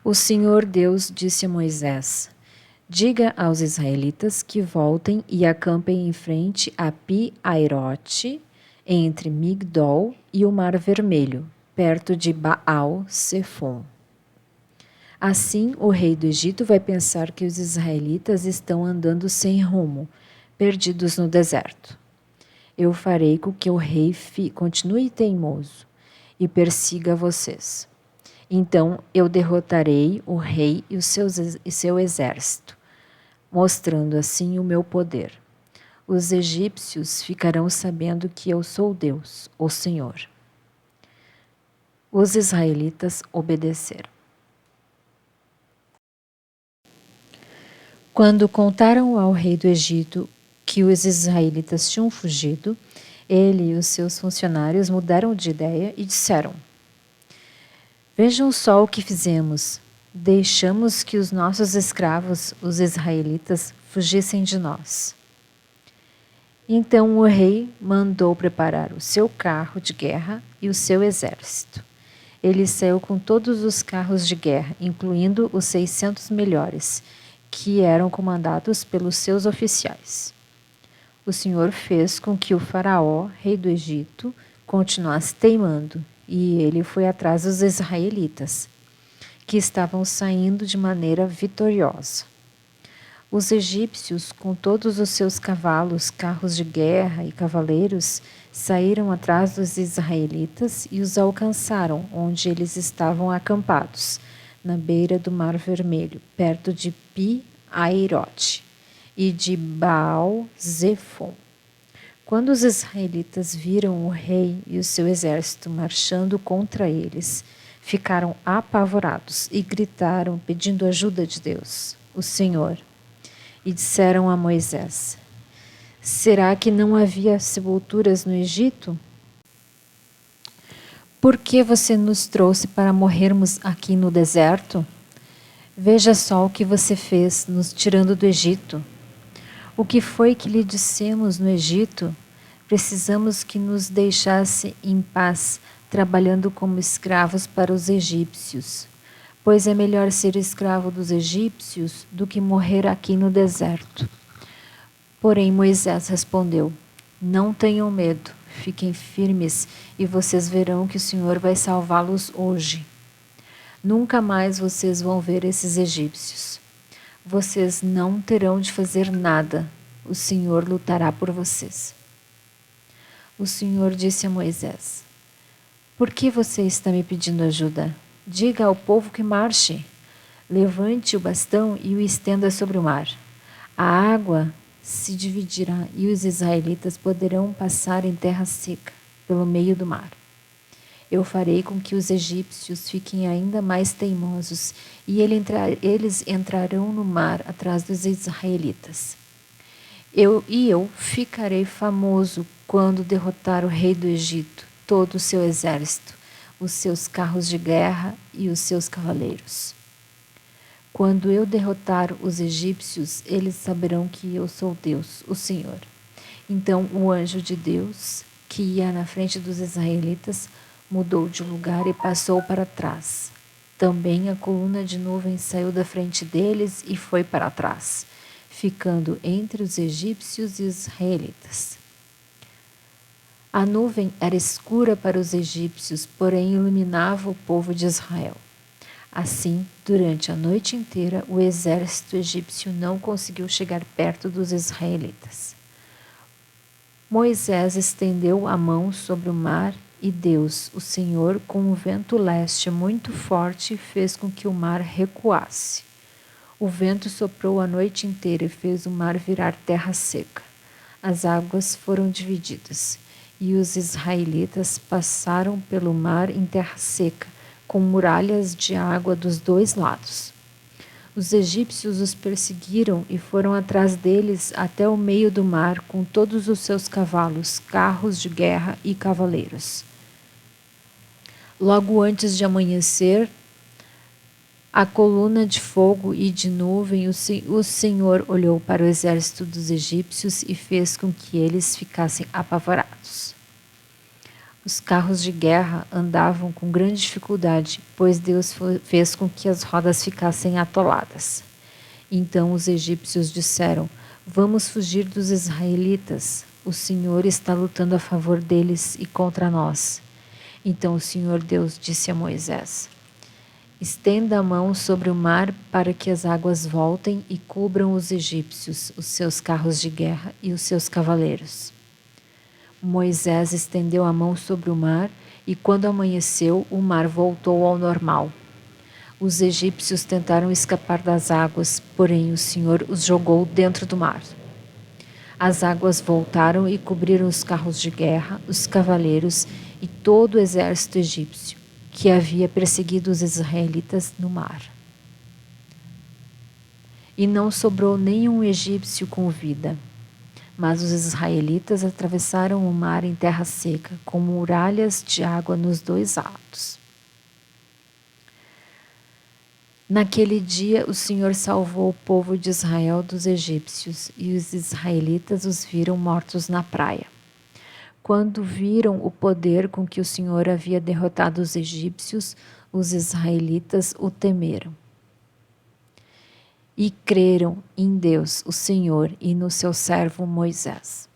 O Senhor Deus disse a Moisés: diga aos israelitas que voltem e acampem em frente a Pi-Hairote, entre Migdol e o Mar Vermelho, perto de Baal-Zefon. Assim, o rei do Egito vai pensar que os israelitas estão andando sem rumo, perdidos no deserto. Eu farei com que o rei continue teimoso e persiga vocês. Então eu derrotarei o rei e seu exército, mostrando assim o meu poder. Os egípcios ficarão sabendo que eu sou Deus, o Senhor. Os israelitas obedeceram. Quando contaram ao rei do Egito que os israelitas tinham fugido, ele e os seus funcionários mudaram de ideia e disseram: vejam só o que fizemos. Deixamos que os nossos escravos, os israelitas, fugissem de nós. Então o rei mandou preparar o seu carro de guerra e o seu exército. Ele saiu com todos os carros de guerra, incluindo os 600 melhores, que eram comandados pelos seus oficiais. O Senhor fez com que o faraó, rei do Egito, continuasse teimando, e ele foi atrás dos israelitas, que estavam saindo de maneira vitoriosa. Os egípcios, com todos os seus cavalos, carros de guerra e cavaleiros, saíram atrás dos israelitas e os alcançaram onde eles estavam acampados, na beira do Mar Vermelho, perto de Pi-Hairote e de Baal-Zefon. Quando os israelitas viram o rei e o seu exército marchando contra eles, ficaram apavorados e gritaram pedindo ajuda de Deus, o Senhor. E disseram a Moisés: será que não havia sepulturas no Egito? Por que você nos trouxe para morrermos aqui no deserto? Veja só o que você fez, nos tirando do Egito. O que foi que lhe dissemos no Egito? Precisamos que nos deixasse em paz, trabalhando como escravos para os egípcios. Pois é melhor ser escravo dos egípcios do que morrer aqui no deserto. Porém Moisés respondeu: não tenham medo, fiquem firmes e vocês verão que o Senhor vai salvá-los hoje. Nunca mais vocês vão ver esses egípcios. Vocês não terão de fazer nada, o Senhor lutará por vocês. O Senhor disse a Moisés: por que você está me pedindo ajuda? Diga ao povo que marche. Levante o bastão e o estenda sobre o mar. A água se dividirá e os israelitas poderão passar em terra seca, pelo meio do mar. Eu farei com que os egípcios fiquem ainda mais teimosos e eles entrarão no mar atrás dos israelitas. Eu ficarei famoso quando derrotar o rei do Egito, todo o seu exército, os seus carros de guerra e os seus cavaleiros. Quando eu derrotar os egípcios, eles saberão que eu sou Deus, o Senhor. Então o anjo de Deus, que ia na frente dos israelitas, mudou de lugar e passou para trás. Também a coluna de nuvem saiu da frente deles e foi para trás, ficando entre os egípcios e os israelitas. A nuvem era escura para os egípcios, porém iluminava o povo de Israel. Assim, durante a noite inteira, o exército egípcio não conseguiu chegar perto dos israelitas. Moisés estendeu a mão sobre o mar e Deus, o Senhor, com um vento leste muito forte, fez com que o mar recuasse. O vento soprou a noite inteira e fez o mar virar terra seca. As águas foram divididas e os israelitas passaram pelo mar em terra seca, com muralhas de água dos dois lados. Os egípcios os perseguiram e foram atrás deles até o meio do mar com todos os seus cavalos, carros de guerra e cavaleiros. Logo antes de amanhecer, a coluna de fogo e de nuvem, o Senhor olhou para o exército dos egípcios e fez com que eles ficassem apavorados. Os carros de guerra andavam com grande dificuldade, pois Deus fez com que as rodas ficassem atoladas. Então os egípcios disseram: Vamos fugir dos israelitas. O Senhor está lutando a favor deles e contra nós. Então o Senhor Deus disse a Moisés: Estenda a mão sobre o mar para que as águas voltem e cubram os egípcios, os seus carros de guerra e os seus cavaleiros. Moisés estendeu a mão sobre o mar e, quando amanheceu, o mar voltou ao normal. Os egípcios tentaram escapar das águas, porém o Senhor os jogou dentro do mar. As águas voltaram e cobriram os carros de guerra, os cavaleiros e todo o exército egípcio, que havia perseguido os israelitas no mar. E não sobrou nenhum egípcio com vida. Mas os israelitas atravessaram o mar em terra seca, com muralhas de água nos dois lados. Naquele dia o Senhor salvou o povo de Israel dos egípcios, e os israelitas os viram mortos na praia. Quando viram o poder com que o Senhor havia derrotado os egípcios, os israelitas o temeram. E creram em Deus, o Senhor, e no seu servo Moisés.